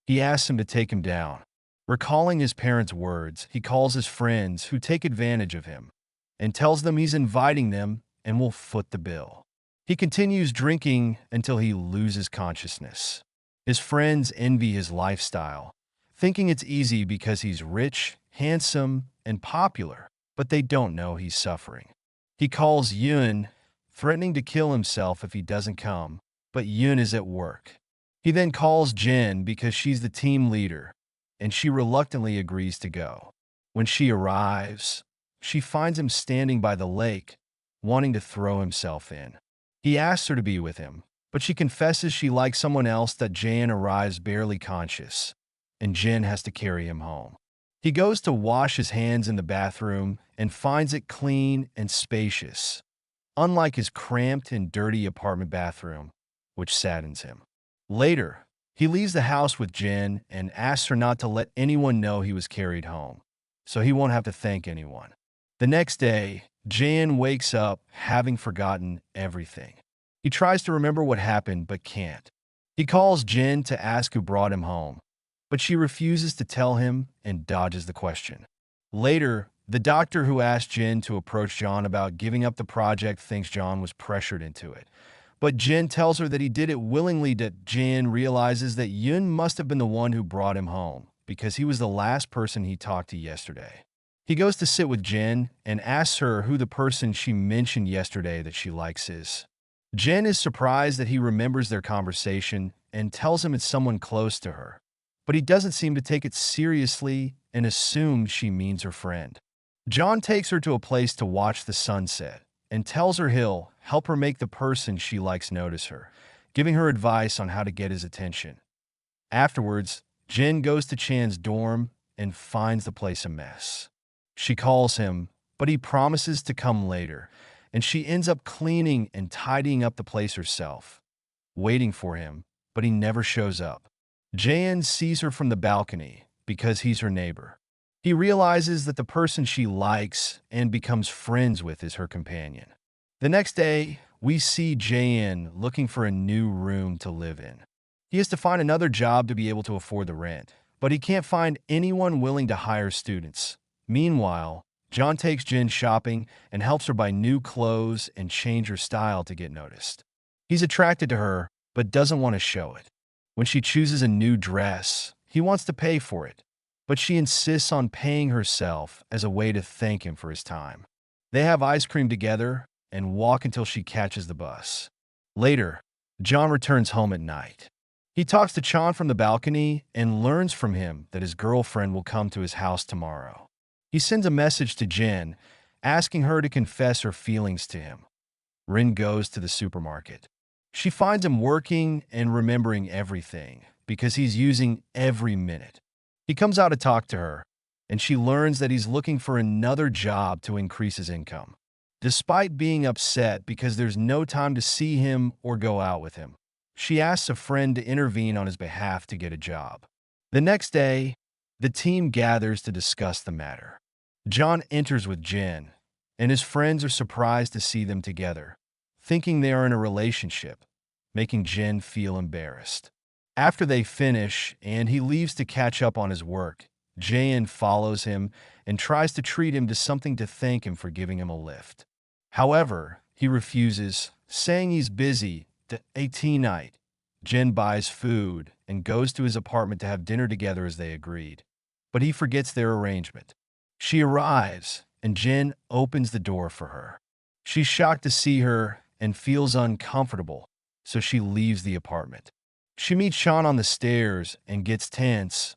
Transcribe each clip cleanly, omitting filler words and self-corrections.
He asks him to take him down. Recalling his parents' words, he calls his friends who take advantage of him and tells them he's inviting them and will foot the bill. He continues drinking until he loses consciousness. His friends envy his lifestyle, thinking it's easy because he's rich, handsome, and popular, but they don't know he's suffering. He calls Yun, threatening to kill himself if he doesn't come, but Yun is at work. He then calls Jen because she's the team leader, and she reluctantly agrees to go. When she arrives, she finds him standing by the lake, wanting to throw himself in. He asks her to be with him, but she confesses she likes someone else. That Jan arrives barely conscious, and Jen has to carry him home. He goes to wash his hands in the bathroom and finds it clean and spacious, unlike his cramped and dirty apartment bathroom, which saddens him. Later, he leaves the house with Jen and asks her not to let anyone know he was carried home, so he won't have to thank anyone. The next day, Jan wakes up having forgotten everything. He tries to remember what happened but can't. He calls Jen to ask who brought him home, but she refuses to tell him and dodges the question. Later, the doctor who asked Jen to approach John about giving up the project thinks John was pressured into it. But Jen tells her that he did it willingly. That Jen realizes that Yun must have been the one who brought him home, because he was the last person he talked to yesterday. He goes to sit with Jen and asks her who the person she mentioned yesterday that she likes is. Jen is surprised that he remembers their conversation and tells him it's someone close to her, but he doesn't seem to take it seriously and assumes she means her friend. John takes her to a place to watch the sunset and tells her he'll help her make the person she likes notice her, giving her advice on how to get his attention. Afterwards, Jen goes to Chan's dorm and finds the place a mess. She calls him, but he promises to come later, and she ends up cleaning and tidying up the place herself, waiting for him, but he never shows up. Jan sees her from the balcony because he's her neighbor. He realizes that the person she likes and becomes friends with is her companion. The next day, we see Jan looking for a new room to live in. He has to find another job to be able to afford the rent, but he can't find anyone willing to hire students. Meanwhile, John takes Jen shopping and helps her buy new clothes and change her style to get noticed. He's attracted to her, but doesn't want to show it. When she chooses a new dress, he wants to pay for it, but she insists on paying herself as a way to thank him for his time. They have ice cream together and walk until she catches the bus. Later, John returns home at night. He talks to Chan from the balcony and learns from him that his girlfriend will come to his house tomorrow. He sends a message to Jen, asking her to confess her feelings to him. Rin goes to the supermarket. She finds him working and remembering everything because he's using every minute. He comes out to talk to her, and she learns that he's looking for another job to increase his income. Despite being upset because there's no time to see him or go out with him, she asks a friend to intervene on his behalf to get a job. The next day, the team gathers to discuss the matter. John enters with Jen, and his friends are surprised to see them together, thinking they are in a relationship, making Jen feel embarrassed. After they finish and he leaves to catch up on his work, Jan follows him and tries to treat him to something to thank him for giving him a lift. However, he refuses, saying he's busy a tea night. Jen buys food and goes to his apartment to have dinner together as they agreed, but he forgets their arrangement. She arrives, and Jen opens the door for her. She's shocked to see her and feels uncomfortable, so she leaves the apartment. She meets Sean on the stairs and gets tense,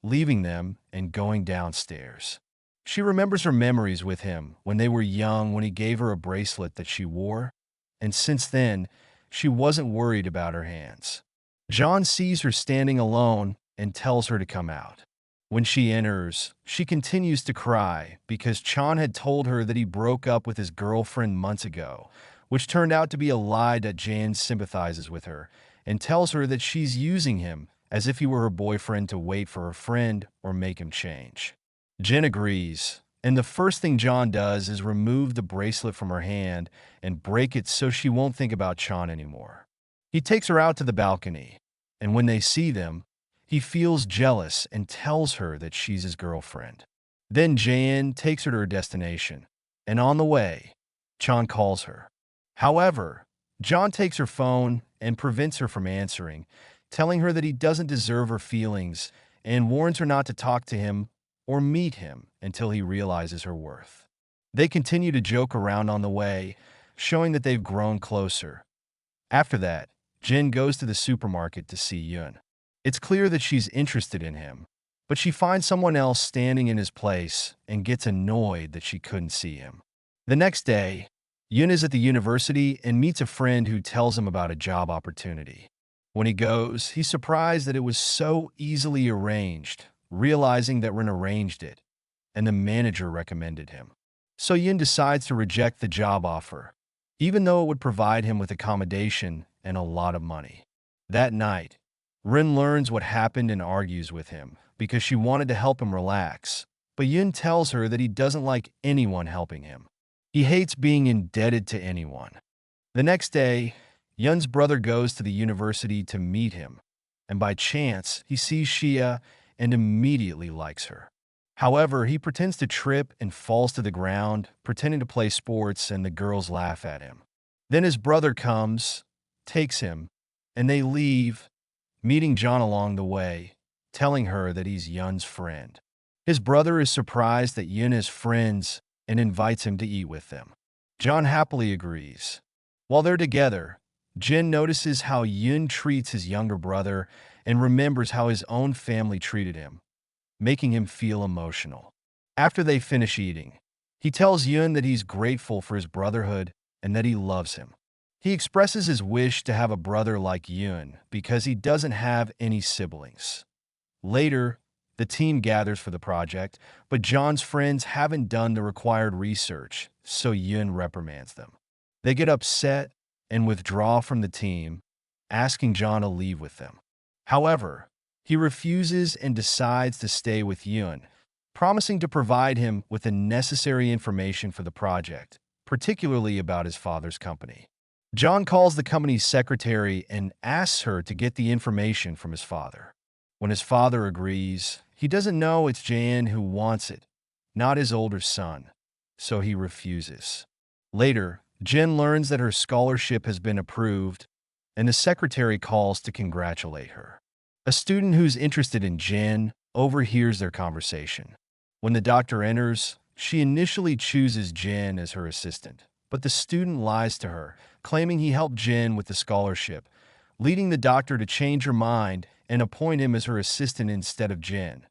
leaving them and going downstairs. She remembers her memories with him when they were young, when he gave her a bracelet that she wore, and since then, she wasn't worried about her hands. John sees her standing alone and tells her to come out. When she enters, she continues to cry because Chan had told her that he broke up with his girlfriend months ago, which turned out to be a lie. That Jan sympathizes with her and tells her that she's using him as if he were her boyfriend to wait for her friend or make him change. Jen agrees, and the first thing John does is remove the bracelet from her hand and break it so she won't think about Chan anymore. He takes her out to the balcony, and when they see them, He feels jealous and tells her that she's his girlfriend. Then Jae-in takes her to her destination, and on the way, Chan calls her. However, John takes her phone and prevents her from answering, telling her that he doesn't deserve her feelings and warns her not to talk to him or meet him until he realizes her worth. They continue to joke around on the way, showing that they've grown closer. After that, Jin goes to the supermarket to see Yun. It's clear that she's interested in him, but she finds someone else standing in his place and gets annoyed that she couldn't see him. The next day, Yun is at the university and meets a friend who tells him about a job opportunity. When he goes, he's surprised that it was so easily arranged, realizing that Rin arranged it, and the manager recommended him. So Yun decides to reject the job offer, even though it would provide him with accommodation and a lot of money. That night, Rin learns what happened and argues with him because she wanted to help him relax, but Yun tells her that he doesn't like anyone helping him. He hates being indebted to anyone. The next day, Yun's brother goes to the university to meet him, and by chance, he sees Shia and immediately likes her. However, he pretends to trip and falls to the ground, pretending to play sports, and the girls laugh at him. Then his brother comes, takes him, and they leave, meeting John along the way, telling her that he's Yun's friend. His brother is surprised that Yun has friends and invites him to eat with them. John happily agrees. While they're together, Jin notices how Yun treats his younger brother and remembers how his own family treated him, making him feel emotional. After they finish eating, he tells Yun that he's grateful for his brotherhood and that he loves him. He expresses his wish to have a brother like Yun because he doesn't have any siblings. Later, the team gathers for the project, but John's friends haven't done the required research, so Yun reprimands them. They get upset and withdraw from the team, asking John to leave with them. However, he refuses and decides to stay with Yun, promising to provide him with the necessary information for the project, particularly about his father's company. John calls the company's secretary and asks her to get the information from his father. When his father agrees, he doesn't know it's Jae-in who wants it, not his older son, so he refuses. Later, Jin learns that her scholarship has been approved, and the secretary calls to congratulate her. A student who's interested in Jin overhears their conversation. When the doctor enters, she initially chooses Jin as her assistant, but the student lies to her, claiming he helped Jin with the scholarship, leading the doctor to change her mind and appoint him as her assistant instead of Jin.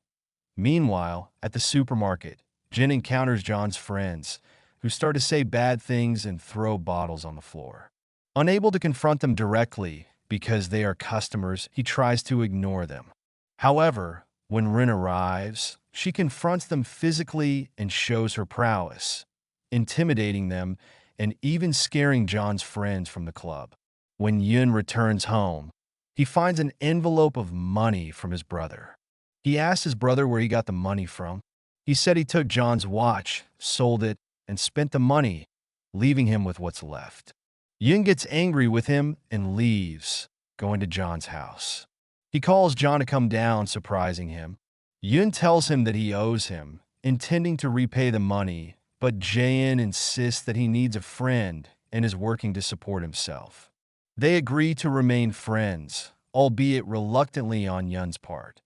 Meanwhile, at the supermarket, Jin encounters John's friends, who start to say bad things and throw bottles on the floor. Unable to confront them directly because they are customers, he tries to ignore them. However, when Rin arrives, she confronts them physically and shows her prowess, intimidating them and even scaring John's friends from the club. When Yun returns home, he finds an envelope of money from his brother. He asks his brother where he got the money from. He said he took John's watch, sold it, and spent the money, leaving him with what's left. Yun gets angry with him and leaves, going to John's house. He calls John to come down, surprising him. Yun tells him that he owes him, intending to repay the money, but Jae-in insists that he needs a friend and is working to support himself. They agree to remain friends, albeit reluctantly on Yun's part.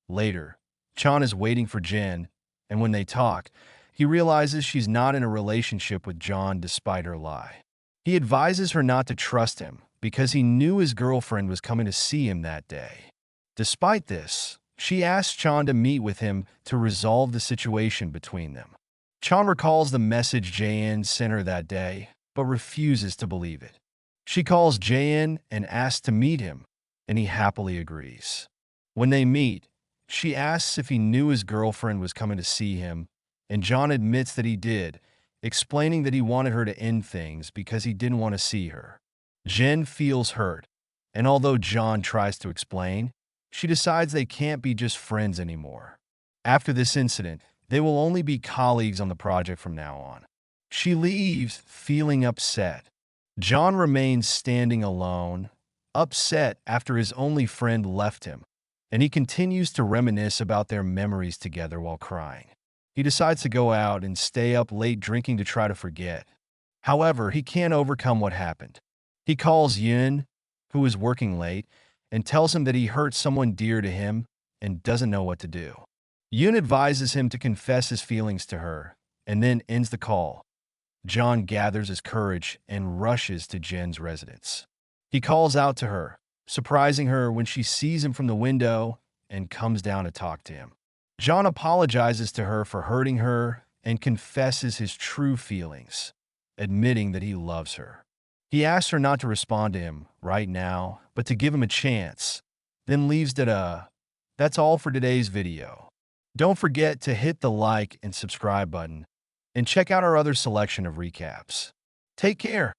Later, Chan is waiting for Jin, and when they talk, he realizes she's not in a relationship with John despite her lie. He advises her not to trust him because he knew his girlfriend was coming to see him that day. Despite this, she asks Chan to meet with him to resolve the situation between them. Chan recalls the message Jae-in sent her that day, but refuses to believe it. She calls Jae-in and asks to meet him, and he happily agrees. When they meet, she asks if he knew his girlfriend was coming to see him, and John admits that he did, explaining that he wanted her to end things because he didn't want to see her. Jen feels hurt, and although John tries to explain, she decides they can't be just friends anymore. After this incident, they will only be colleagues on the project from now on. She leaves, feeling upset. John remains standing alone, upset after his only friend left him, and he continues to reminisce about their memories together while crying. He decides to go out and stay up late drinking to try to forget. However, he can't overcome what happened. He calls Yun, who is working late, and tells him that he hurt someone dear to him and doesn't know what to do. Yun advises him to confess his feelings to her and then ends the call. John gathers his courage and rushes to Jen's residence. He calls out to her, surprising her when she sees him from the window and comes down to talk to him. John apologizes to her for hurting her and confesses his true feelings, admitting that he loves her. He asks her not to respond to him right now, but to give him a chance, then leaves it a, "That's all for today's video." Don't forget to hit the like and subscribe button, and check out our other selection of recaps. Take care.